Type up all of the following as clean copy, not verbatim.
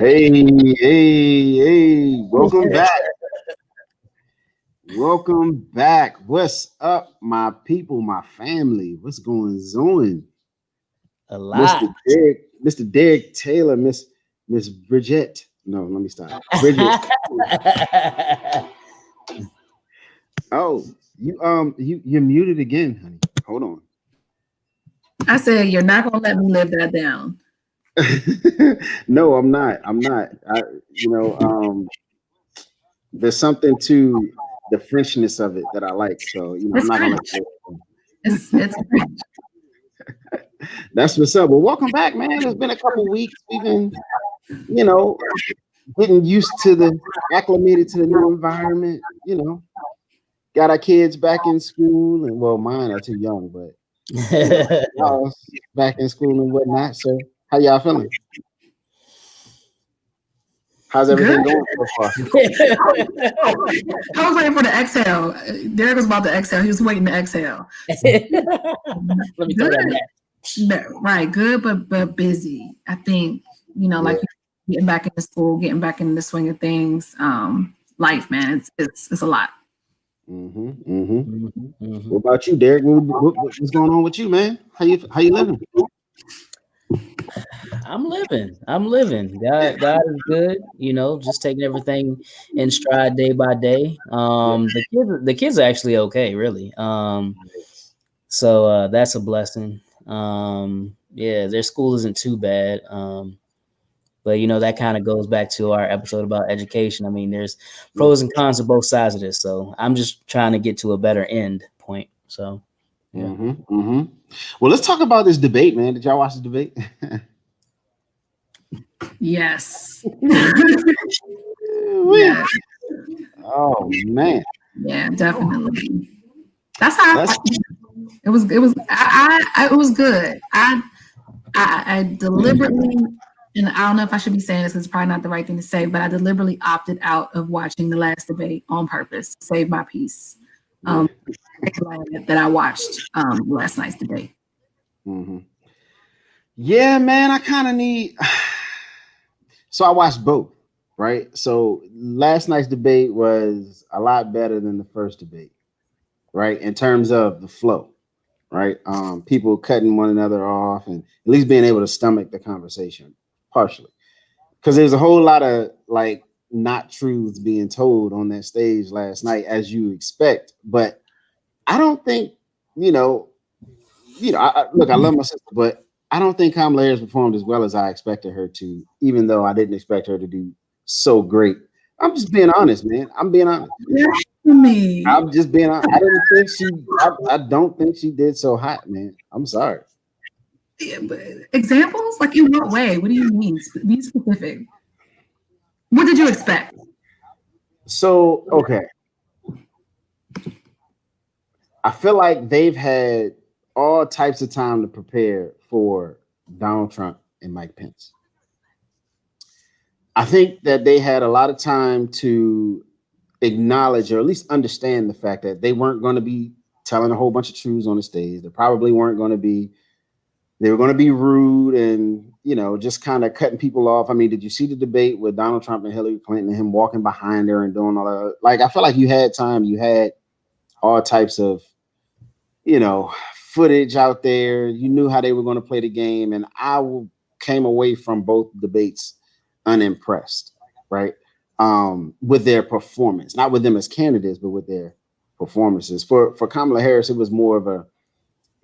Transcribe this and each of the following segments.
Hey, welcome back. Welcome back. What's up, my people, my family? What's going on? A lot. Mr. Derek Taylor, Miss Bridget. No, let me stop. Bridget. Oh, you're muted again, honey. Hold on. I said, you're not going to let me live that down. No, I'm not. There's something to the freshness of it that I like. So, I'm It's not gonna French. let It's French. That's what's up. Well, welcome back, man. It's been a couple weeks. We've been, you know, getting used to acclimated to the new environment. Got our kids back in school, and well, mine are too young, but y'all back in school and whatnot. So, how y'all feeling? How's everything going so far? I was waiting for the exhale. Derek was about to exhale. He was waiting to exhale. Let me throw that back. Right, good, but busy. I think like getting back into school, getting back into the swing of things. Life, man, it's a lot. What about you, Derek? What's going on with you, man? How you living? I'm living. God is good. Just taking everything in stride day by day. The kids are actually okay, really. So that's a blessing. Their school isn't too bad. But that kind of goes back to our episode about education. I mean, there's pros and cons of both sides of this. So I'm just trying to get to a better end point. So yeah. Well, let's talk about this debate, man. Did y'all watch the debate? Yes. Yeah. Oh man. Yeah, definitely. That's how it was. It was good. I deliberately, and I don't know if I should be saying this because it's probably not the right thing to say, but I deliberately opted out of watching the last debate on purpose to save my peace. That I watched last night's debate. Yeah, man, I kind of need. So I watched both, right? So last night's debate was a lot better than the first debate, right? In terms of the flow, right? People cutting one another off and at least being able to stomach the conversation partially. Because there's a whole lot of not truths being told on that stage last night, as you expect. But I don't think, look, I love my sister, but I don't think Kamala Harris performed as well as I expected her to, even though I didn't expect her to do so great. I'm just being honest, man. I'm being honest. I'm just being honest. I don't think she did so hot, man. I'm sorry. Yeah, but examples? Like in what way? What do you mean? Be specific. What did you expect? So, okay. I feel like they've had all types of time to prepare for Donald Trump and Mike Pence. I think that they had a lot of time to acknowledge or at least understand the fact that they weren't going to be telling a whole bunch of truths on the stage. They probably weren't going to be, they were going to be rude and, just kind of cutting people off. I mean, did you see the debate with Donald Trump and Hillary Clinton and him walking behind her and doing all that? I feel like you had time, you had all types of, footage out there. You knew how they were going to play the game. And I came away from both debates unimpressed, right? With their performance, not with them as candidates, but with their performances. For Kamala Harris, it was more of a,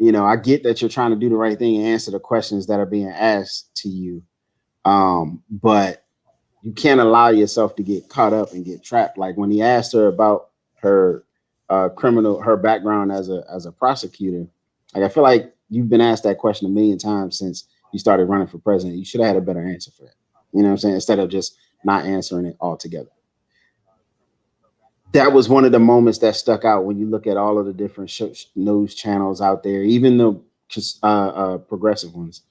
I get that you're trying to do the right thing and answer the questions that are being asked to you. But you can't allow yourself to get caught up and get trapped. Like when he asked her about her her background as a prosecutor, I feel like you've been asked that question a million times since you started running for president. You should have had a better answer for that. You know what I'm saying? Instead of just not answering it altogether. That was one of the moments that stuck out when you look at all of the different news channels out there, even the progressive ones.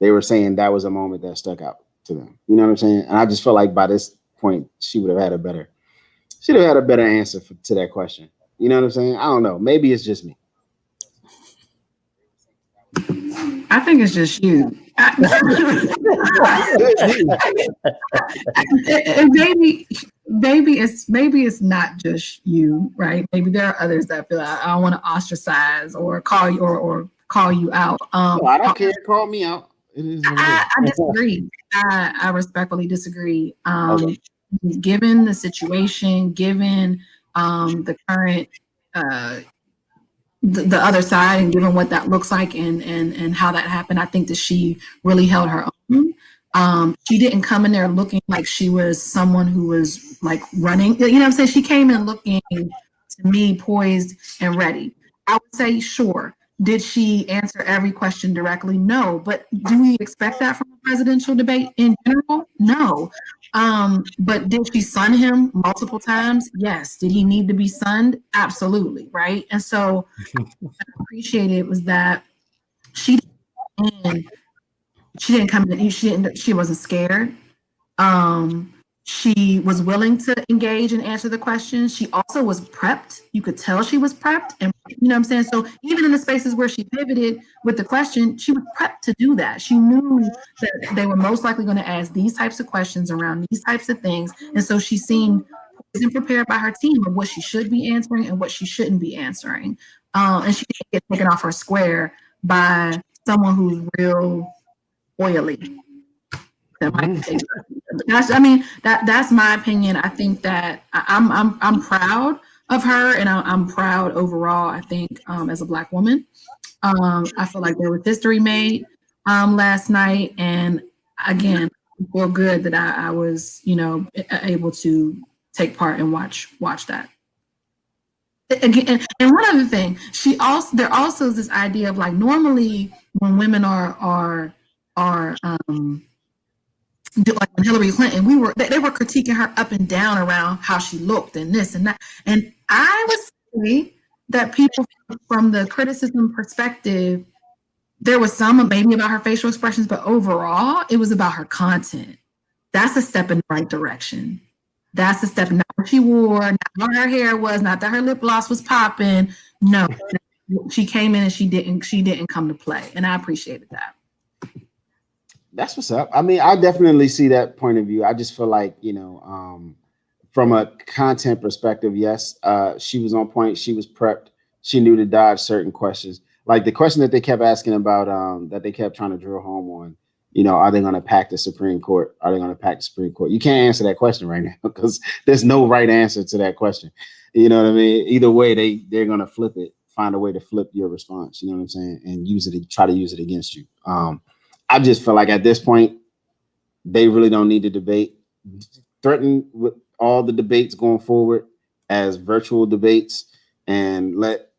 They were saying that was a moment that stuck out to them. You know what I'm saying? And I just felt like by this point, she would have had a better answer to that question. You know what I'm saying? I don't know. Maybe it's just me. I think it's just you. maybe it's not just you, right? Maybe there are others that feel like, I don't want to ostracize or call you or call you out. I don't care. Call me out. It is I disagree. I respectfully disagree. Okay. Given the situation, given the current the other side, and given what that looks like and how that happened, I think that she really held her own. She didn't come in there looking like she was someone who was like running. You know what I'm saying? She came in looking, to me, poised and ready. I would say, sure. Did she answer every question directly? No. But do we expect that from a presidential debate in general? No. But did she sun him multiple times? Yes. Did he need to be sunned? Absolutely. Right. And so what I appreciated was that she didn't come in, she wasn't scared. She was willing to engage and answer the questions. She also was prepped. You could tell she was prepped. And you know what I'm saying? So even in the spaces where she pivoted with the question, she was prepped to do that. She knew that they were most likely going to ask these types of questions around these types of things. And so she seemed prepared by her team of what she should be answering and what she shouldn't be answering. And she didn't get taken off her square by someone who's real oily. That's my opinion. I think that I'm proud of her, and I'm proud overall. I think as a Black woman, I feel like there was history made last night, and again, I feel good that I was, able to take part and watch that. Again, and one other thing, there also is this idea of like, normally when women are like Hillary Clinton, they were critiquing her up and down around how she looked and this and that. And I would say that people, from the criticism perspective, there was some maybe about her facial expressions, but overall, it was about her content. That's a step in the right direction. That's a step, not what she wore, not what her hair was, not that her lip gloss was popping. No, she came in and she didn't come to play, and I appreciated that. That's what's up. I mean, I definitely see that point of view. I just feel like, from a content perspective, yes, she was on point. She was prepped. She knew to dodge certain questions. Like the question that they kept asking about, that they kept trying to drill home on, are they going to pack the Supreme Court? Are they going to pack the Supreme Court? You can't answer that question right now because there's no right answer to that question. You know what I mean? Either way, they're going to flip it, find a way to flip your response. You know what I'm saying? And try to use it against you. I just feel like at this point, they really don't need to debate. Threaten with all the debates going forward as virtual debates and let,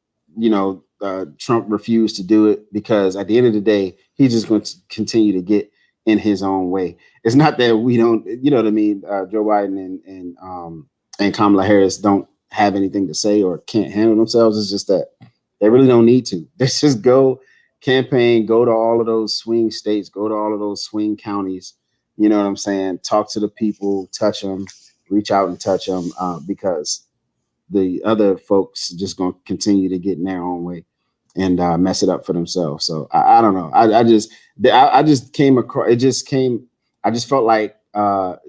Trump refuse to do it, because at the end of the day, he's just going to continue to get in his own way. It's not that we don't, you know what I mean? Joe Biden and Kamala Harris don't have anything to say or can't handle themselves. It's just that they really don't need to. They just go campaign, go to all of those swing states, go to all of those swing counties. You know what I'm saying? Talk to the people, touch them, reach out and touch them, because the other folks just going to continue to get in their own way and mess it up for themselves. So I don't know. I just came across. I just felt like the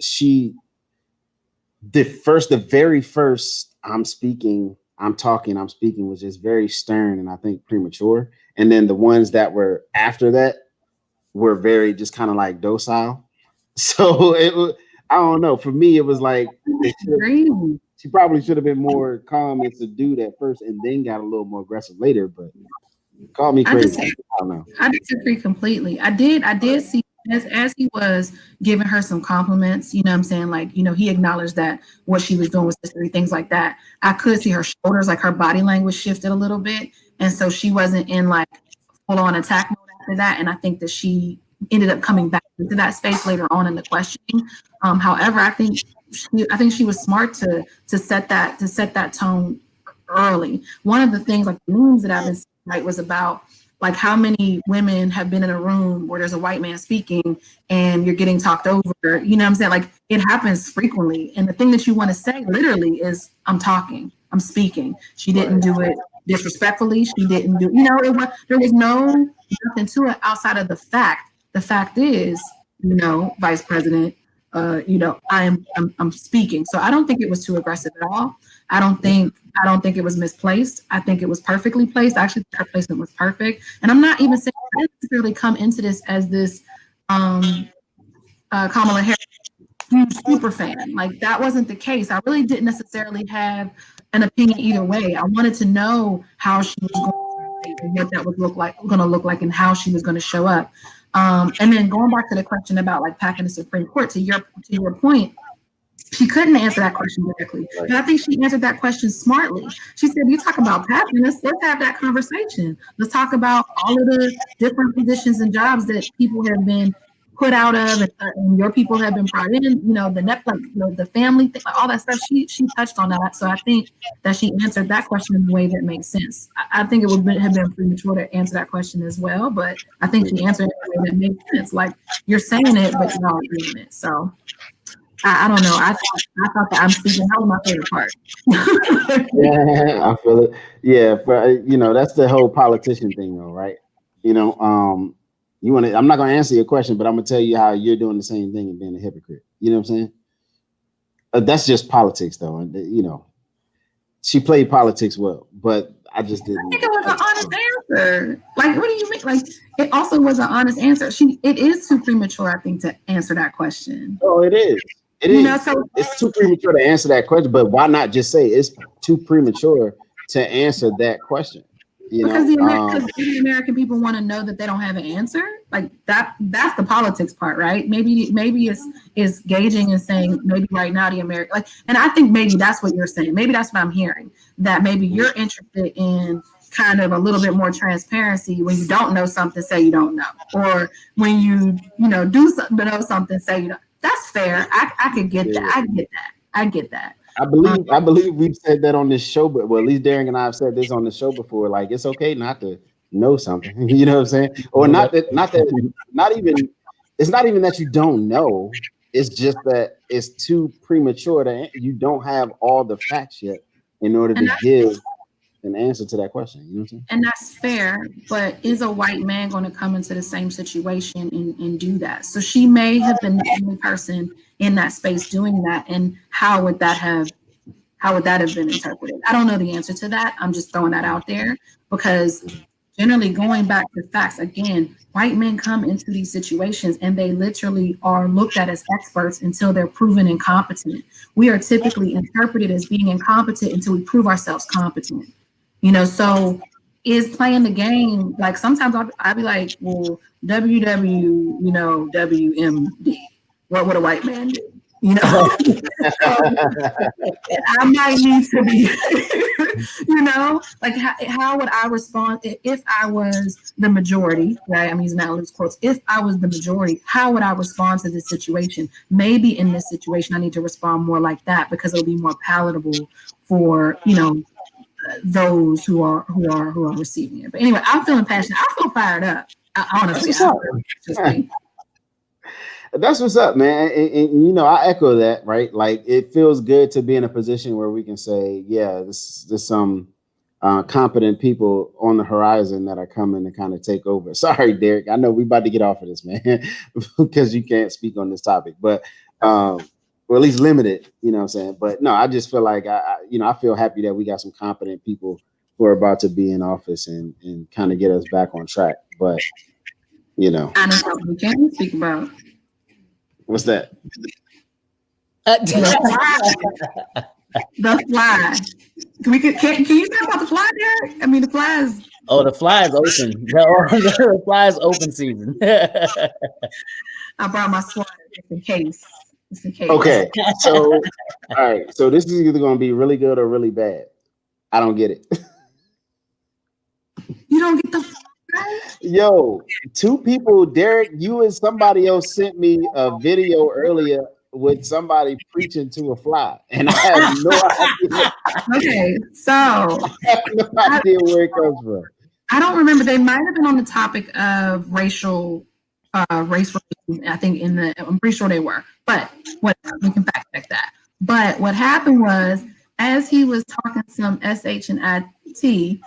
very first I'm speaking was just very stern and I think premature. And then the ones that were after that were very just kind of like docile. So I don't know. For me, it was like she probably should have been more calm and subdued at first, and then got a little more aggressive later. But call me crazy. I don't know. I disagree completely. I did see as he was giving her some compliments. You know what I'm saying? Like, he acknowledged that what she was doing was history, things like that. I could see her shoulders, like her body language shifted a little bit, and so she wasn't in like full on attack mode after that. And I think that she ended up coming back into that space later on in the questioning. However, I think she was smart to set that tone early. One of the things, like the memes that I've been seeing, right, was about like how many women have been in a room where there's a white man speaking and you're getting talked over. You know what I'm saying? Like it happens frequently. And the thing that you want to say literally is, I'm talking, I'm speaking. She didn't do it disrespectfully. She didn't do, there was nothing to it outside of the fact the fact is, Vice President, I'm speaking. So I don't think it was too aggressive at all. I don't think it was misplaced. I think it was perfectly placed. Actually, her placement was perfect. And I'm not even saying I didn't necessarily come into this as this Kamala Harris huge super fan. Like that wasn't the case. I really didn't necessarily have an opinion either way. I wanted to know how she was going to and what that would going to look like, and how she was going to show up. And then going back to the question about like packing the Supreme Court, to your point, she couldn't answer that question directly. But I think she answered that question smartly. She said, you talk about packing, let's have that conversation. Let's talk about all of the different positions and jobs that people have been put out of, and your people have been brought in, the Netflix, the family thing, all that stuff. She touched on that. So I think that she answered that question in a way that makes sense. I think it would have been premature to answer that question as well, but I think she answered it in a way that makes sense. Like, you're saying it, but you're not doing it. So I don't know. I thought that I'm speaking. That was my favorite part. Yeah, I feel it. Yeah, but that's the whole politician thing, though, right? I'm not going to answer your question, but I'm going to tell you how you're doing the same thing and being a hypocrite. You know what I'm saying? That's just politics, though. And, she played politics well, but I just didn't. I think it was an honest answer. Like, what do you mean? Like, it also was an honest answer. It is too premature, I think, to answer that question. Oh, it is. It is. So it's too premature to answer that question, but why not just say it's too premature to answer that question? Because the American people want to know that they don't have an answer. Like that's the politics part, right? Maybe it's gauging and saying maybe right now the American, and I think maybe that's what you're saying. Maybe that's what I'm hearing, that maybe you're interested in kind of a little bit more transparency. When you don't know something, say you don't know, or when you do something, know something, say you don't. That's fair. I could get that. I get that. I believe we've said that on this show, but at least Derek and I have said this on the show before. Like, it's okay not to know something, you know what I'm saying? Or it's not even that you don't know. It's just that it's too premature you don't have all the facts yet in order to give an answer to that question. You know what I'm saying? And that's fair, but is a white man going to come into the same situation and do that? So she may have been the only person in that space doing that, and how would that have been interpreted? I don't know the answer to that. I'm just throwing that out there, because generally, going back to facts, again, white men come into these situations and they literally are looked at as experts until they're proven incompetent. We are typically interpreted as being incompetent until we prove ourselves competent. So is playing the game, like sometimes I'll be like, well, WMD. What would a white man do? I might need to be, like how would I respond if I was the majority, right? I'm using that loose quotes. If I was the majority, how would I respond to this situation? Maybe in this situation, I need to respond more like that, because it'll be more palatable for, those who are receiving it. But anyway, I'm feeling passionate. I feel fired up. Honestly, that's what's up, man. And I echo that, right? Like, it feels good to be in a position where we can say, yeah, there's some competent people on the horizon that are coming to kind of take over. Sorry, Derek. I know we're about to get off of this, man, because you can't speak on this topic, but or at least limited, you know what I'm saying? But no, I just feel like I feel happy that we got some competent people who are about to be in office and kind of get us back on track. But I know we can't speak about. What's that? The fly. Can you talk about the fly, Derek? I mean, the fly is. Oh, the fly is open. The fly is open season. I brought my sweater just in case. Okay, so all right, so this is either going to be really good or really bad. I don't get it. You don't get the fly? Yo, two people, Derek, you and somebody else sent me a video earlier with somebody preaching to a fly, and I have no idea. Okay, so I have no idea where it comes from. I don't remember. They might have been on the topic of race. I think I'm pretty sure they were, but we can fact check that. But what happened was, as he was talking some SH and IT,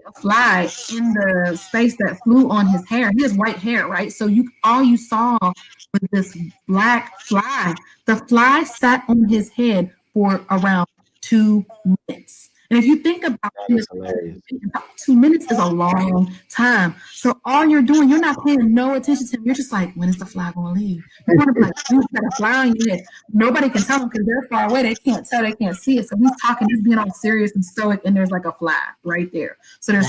a fly in the space that flew on his hair. He has white hair, right? So all you saw was this black fly. The fly sat on his head for around 2 minutes. And if you think about it, 2 minutes is a long time. So all you're doing, you're not paying no attention to him. You're just like, when is the fly going to leave? You want to be like, you got a fly on your head. Nobody can tell them because they're far away. They can't tell. They can't see it. So he's talking, he's being all serious and stoic, and there's like a fly right there. So there's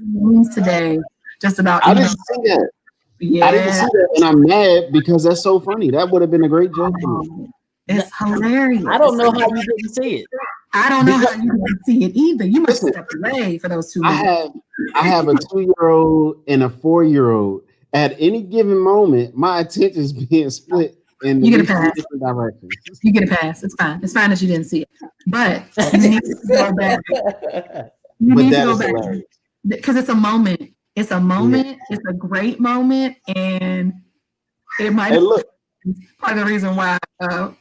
news today just about. I didn't see that. Yeah. I didn't see that, and I'm mad because that's so funny. That would have been a great joke for me. It's hilarious. I don't know how you didn't see it. I don't know how you didn't see it either. You must have stepped away for those 2 minutes. I have a 2-year-old and a 4-year-old. At any given moment, my attention is being split in you get a pass. different directions. You get a pass. It's fine. It's fine that you didn't see it. But you need to go back. You need to go back. Because it's a moment. It's a moment. Yeah. It's a great moment. And it might be part of the reason why our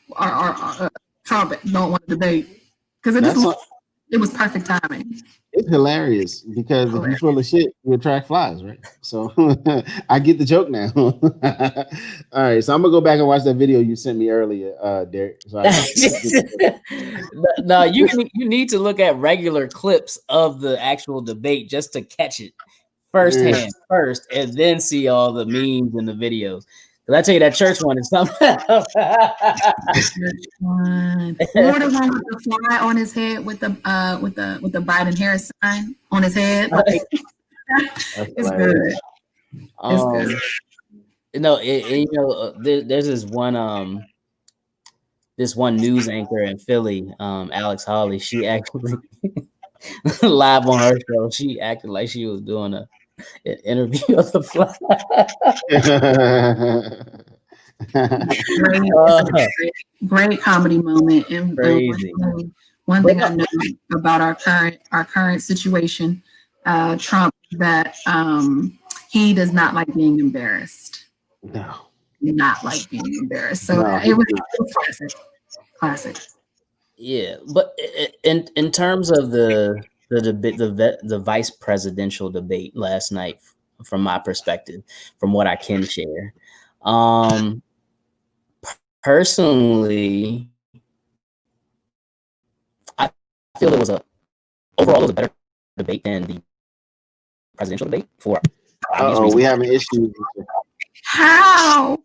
Trump don't want to debate. Because it was perfect timing. It's hilarious because if you're full of shit, you attract flies, right? So I get the joke now. All right, so I'm gonna go back and watch that video you sent me earlier, Derek. So no, you need to look at regular clips of the actual debate just to catch it firsthand first, and then see all the memes and the videos. Because I tell you, that church one is something. Or the one with the fly on his head with the Biden Harris sign on his head. Like, it's good. It's good. There's this one news anchor in Philly, Alex Hawley. She actually live on her show. She acted like she was doing an interview of the fly. Great comedy moment. And one thing I know about our current situation, Trump, that he does not like being embarrassed. No, not like being embarrassed. So it was classic. Yeah, but in terms of the debate, the vice presidential debate last night, from my perspective, from what I can share, personally, I feel it was overall a better debate than the presidential debate. For we have an issue. How?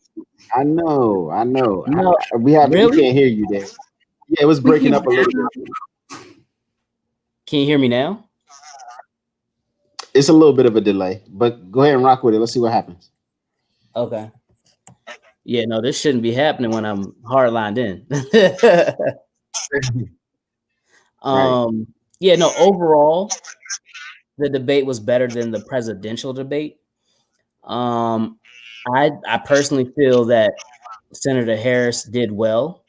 I know. No, We can't hear you there. Yeah, it was breaking up a little bit. Can you hear me now? It's a little bit of a delay, but go ahead and rock with it. Let's see what happens. Okay. Yeah, no, this shouldn't be happening when I'm hard lined in. Yeah, no, overall, the debate was better than the presidential debate. I personally feel that Senator Harris did well.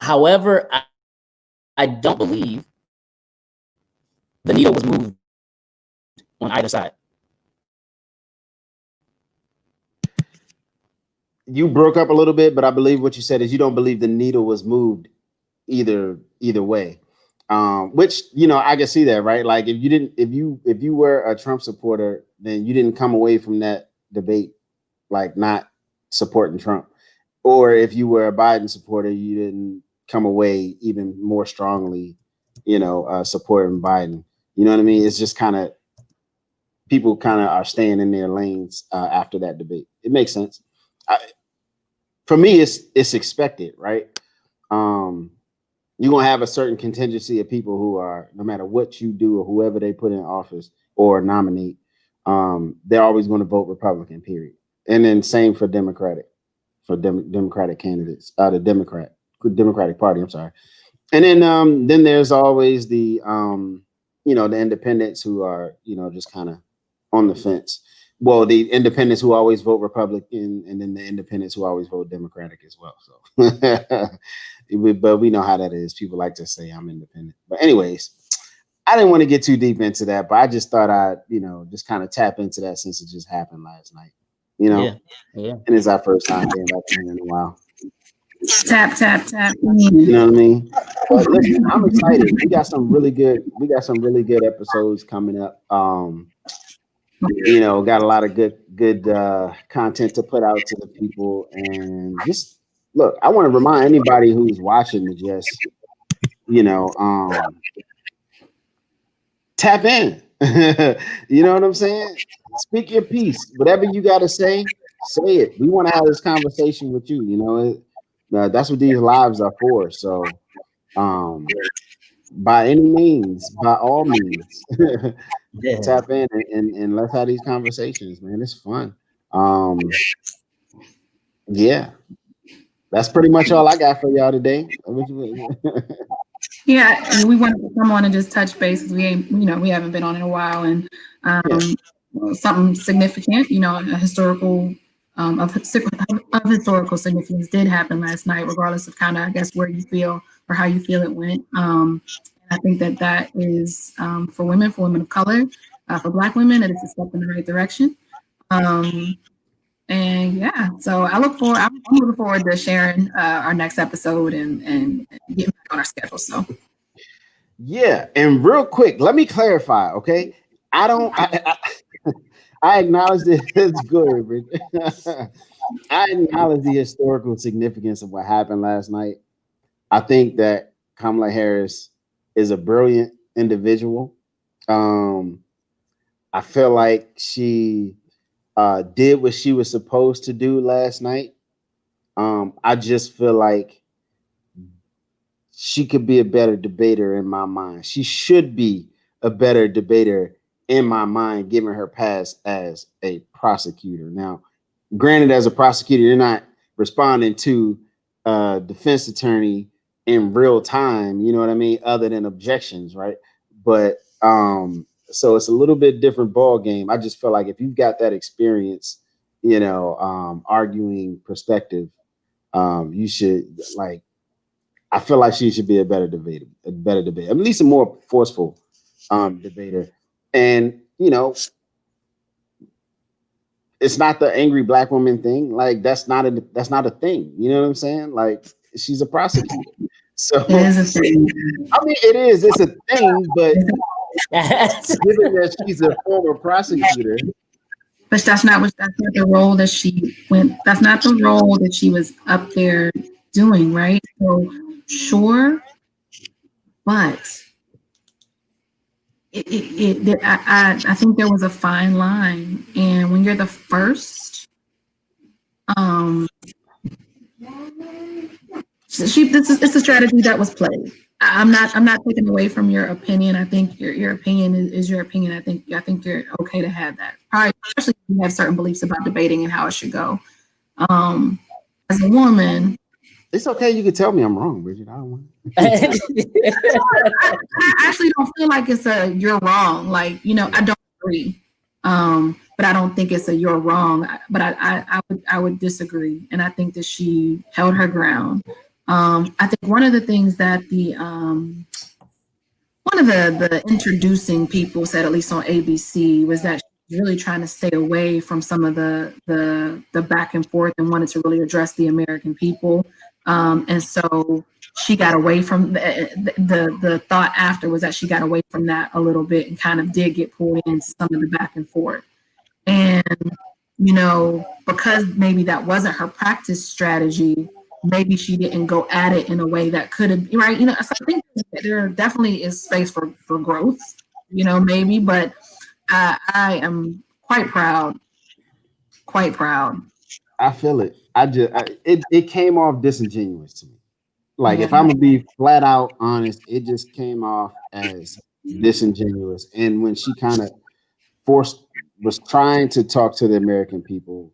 However, I don't believe the needle was moved on either side. You broke up a little bit, but I believe what you said is you don't believe the needle was moved either way. Which, I can see that, right? Like if you were a Trump supporter, then you didn't come away from that debate like not supporting Trump. Or if you were a Biden supporter, you didn't come away even more strongly, supporting Biden. You know what I mean? It's just kind of people kind of are staying in their lanes after that debate. It makes sense. For me, it's expected, right? You're gonna have a certain contingency of people who are, no matter what you do or whoever they put in office or nominate, they're always going to vote Republican. Period. And then same for Democratic candidates, the Democratic Party. I'm sorry. And then there's always the the independents who are just kind of on the fence. Well, the independents who always vote Republican, and then the independents who always vote Democratic as well. So, but we know how that is. People like to say I'm independent. But anyways, I didn't want to get too deep into that, but I just thought I'd, just kind of tap into that since it just happened last night. Yeah. And it's our first time being back in a while. Tap. You know what I mean? But listen, I'm excited. We got some really good episodes coming up. Got a lot of good content to put out to the people, and just look, I want to remind anybody who's watching to just tap in. You know what I'm saying? Speak your piece. Whatever you got to say it. We want to have this conversation with you. That's what these lives are for. So, by any means, by all means, Yeah. tap in and let's have these conversations, man. It's fun. Yeah, that's pretty much all I got for y'all today. Yeah, and we wanted to come on and just touch base because we haven't been on in a while, and something significant, a historical of historical significance did happen last night, regardless of kind of, I guess, where you feel or how you feel it went. And I think that is for women of color, for Black women, that it's a step in the right direction. And yeah, so I'm looking forward to sharing our next episode and getting back on our schedule. So yeah, and real quick, let me clarify, okay? I acknowledge that it's good, Rich. I acknowledge the historical significance of what happened last night. I think that Kamala Harris is a brilliant individual. I feel like she did what she was supposed to do last night. I just feel like she could be a better debater in my mind. She should be a better debater in my mind, given her past as a prosecutor. Now, granted, as a prosecutor, you're not responding to a defense attorney in real time, you know what I mean, other than objections, right? But so it's a little bit different ball game. I just feel like if you've got that experience, arguing perspective, you should I feel like she should be a better debater, at least a more forceful debater. And it's not the angry Black woman thing. Like that's not a thing. You know what I'm saying? Like she's a prosecutor. So it is a thing. I mean, it is. It's a thing, but given that she's a former prosecutor. But that's not the role that she went. That's not the role that she was up there doing, right? So sure, but I think there was a fine line, and when you're the first, it's a strategy that was played. I'm not taking away from your opinion. I think your opinion is your opinion. I think you're okay to have that. Probably, especially if you have certain beliefs about debating and how it should go. As a woman, it's okay. You can tell me I'm wrong, Bridget. I don't want. I actually don't feel like it's a you're wrong. Like I don't agree, but I don't think it's a you're wrong. But I would disagree, and I think that she held her ground. I think one of the things that one of the introducing people said, at least on ABC, was that she's really trying to stay away from some of the back and forth and wanted to really address the American people. And so she got away from the thought after was that she got away from that a little bit and kind of did get pulled into some of the back and forth. And, because maybe that wasn't her practice strategy, maybe she didn't go at it in a way that could have, right? So I think there definitely is space for growth, maybe, but I am quite proud. I feel it. It came off disingenuous to me. Like, if I'm gonna be flat out honest, it just came off as disingenuous. And when she kind of was trying to talk to the American people,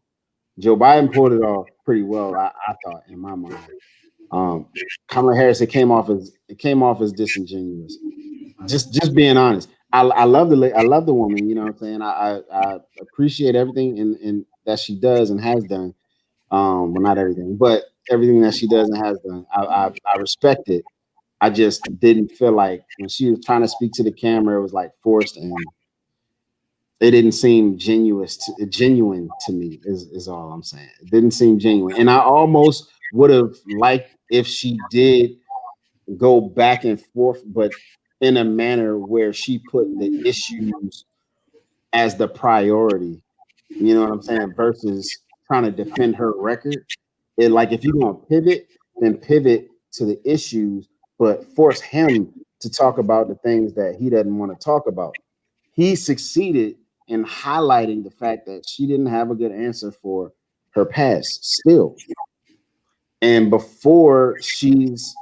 Joe Biden pulled it off pretty well, I thought, in my mind. Kamala Harris, it came off as disingenuous. Just being honest. I love the woman, you know what I'm saying? I appreciate everything in that she does and has done. Well, not everything, but everything that she does and has done. I respect it. I just didn't feel like when she was trying to speak to the camera, it was like forced, and it didn't seem genuine to me, is all I'm saying. It didn't seem genuine. And I almost would have liked if she did go back and forth, but in a manner where she put the issues as the priority. You know what I'm saying? Versus trying to defend her record. It like if you're gonna pivot, then pivot to the issues, but force him to talk about the things that he doesn't want to talk about. He succeeded in highlighting the fact that she didn't have a good answer for her past still. And before she's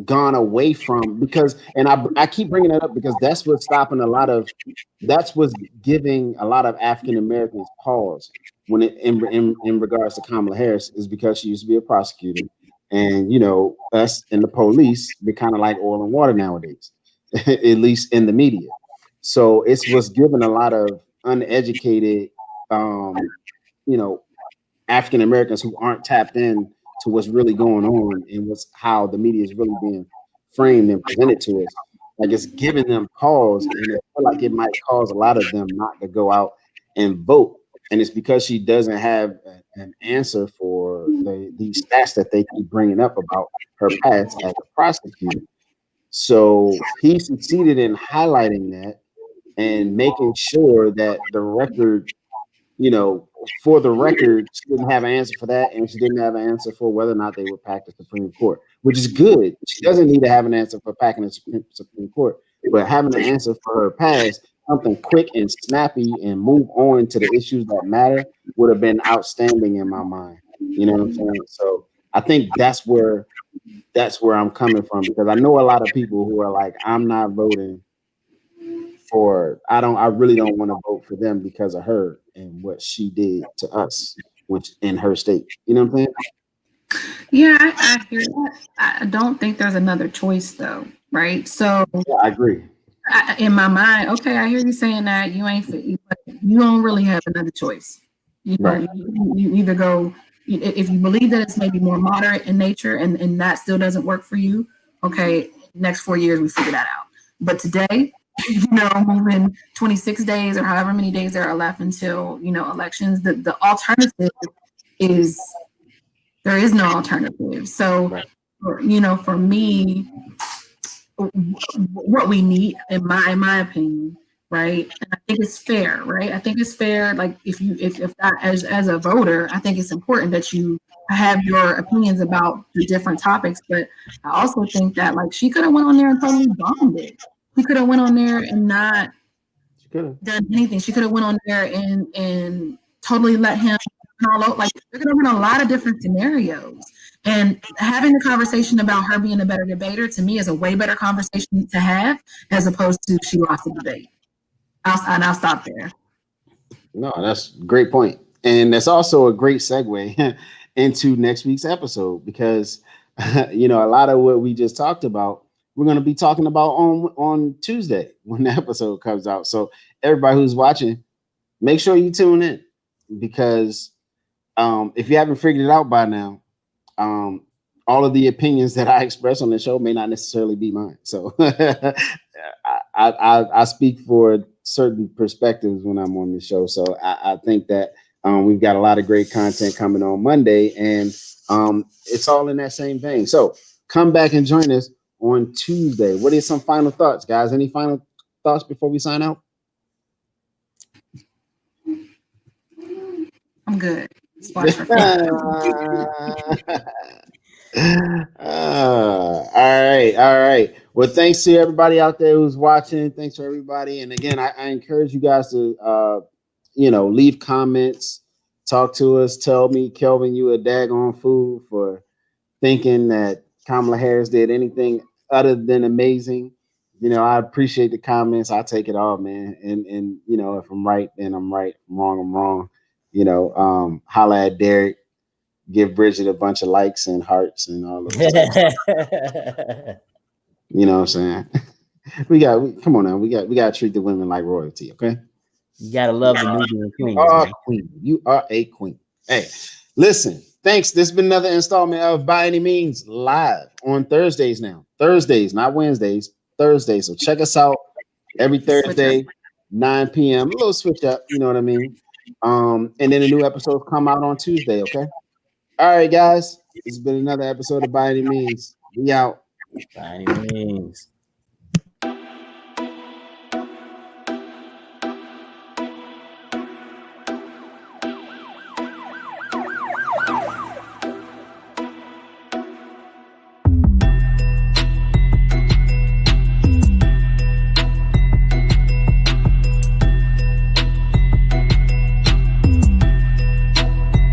gone away from, because, and I keep bringing it up because that's what's stopping that's what's giving a lot of African Americans pause when it in regards to Kamala Harris, is because she used to be a prosecutor, and us and the police, they're kind of like oil and water nowadays, at least in the media. So it's what's giving a lot of uneducated, African Americans who aren't tapped in to what's really going on and how the media is really being framed and presented to us. Like it's giving them pause, and I feel like it might cause a lot of them not to go out and vote. And it's because she doesn't have an answer for the stats that they keep bringing up about her past as a prosecutor. So he succeeded in highlighting that and making sure that the record, for the record, she didn't have an answer for that, and she didn't have an answer for whether or not they would pack the Supreme Court, which is good. She doesn't need to have an answer for packing the Supreme Court, but having an answer for her past, something quick and snappy, and move on to the issues that matter would have been outstanding in my mind. You know what I'm saying? So I think that's where I'm coming from, because I know a lot of people who are like, I'm not voting I really don't want to vote for them because of her and what she did to us, which in her state. You know what I'm saying? Yeah, I hear that. I don't think there's another choice though, right? So yeah, I agree. In my mind, okay, I hear you saying that you don't really have another choice. Right. You either go, if you believe that it's maybe more moderate in nature and that still doesn't work for you, okay, next 4 years we figure that out. But today, moving 26 days or however many days there are left until, elections, the alternative is there is no alternative. So, right. For me, what we need, in my opinion, right? And I think it's fair, right? I think it's fair. Like if that, as a voter, I think it's important that you have your opinions about the different topics. But I also think that like she could have went on there and totally bombed it. She could have went on there and not done anything. She could have went on there and totally let him all out. Like there could have been a lot of different scenarios. And having the conversation about her being a better debater, to me, is a way better conversation to have as opposed to she lost the debate. I'll stop there. No, that's a great point. And that's also a great segue into next week's episode, because, a lot of what we just talked about, we're going to be talking about on Tuesday when the episode comes out. So everybody who's watching, make sure you tune in, because if you haven't figured it out by now, all of the opinions that I express on the show may not necessarily be mine. So I speak for certain perspectives when I'm on the show. So I think that we've got a lot of great content coming on Monday, and it's all in that same vein. So come back and join us on Tuesday. What are some final thoughts, guys? Any final thoughts before we sign out? I'm good. All right. Well, thanks to everybody out there who's watching. Thanks to everybody. And again, I encourage you guys to, leave comments, talk to us, tell me, Kelvin, you a daggone fool for thinking that Kamala Harris did anything other than amazing. I appreciate the comments. I take it all, man. And if I'm right, then I'm right. If I'm wrong, I'm wrong. Holla at Derek. Give Bridget a bunch of likes and hearts and all of that. You know what I'm saying? Come on now. We got to treat the women like royalty, okay? You gotta love the Nubian queen. Queen. You are a queen. Hey, listen. Thanks. This has been another installment of By Any Means live on Thursdays now. Thursdays, not Wednesdays. Thursdays. So check us out every Thursday, 9 p.m. A little switch up. You know what I mean? And then the new episodes come out on Tuesday. Okay. All right, guys. This has been another episode of By Any Means. We out. By any means.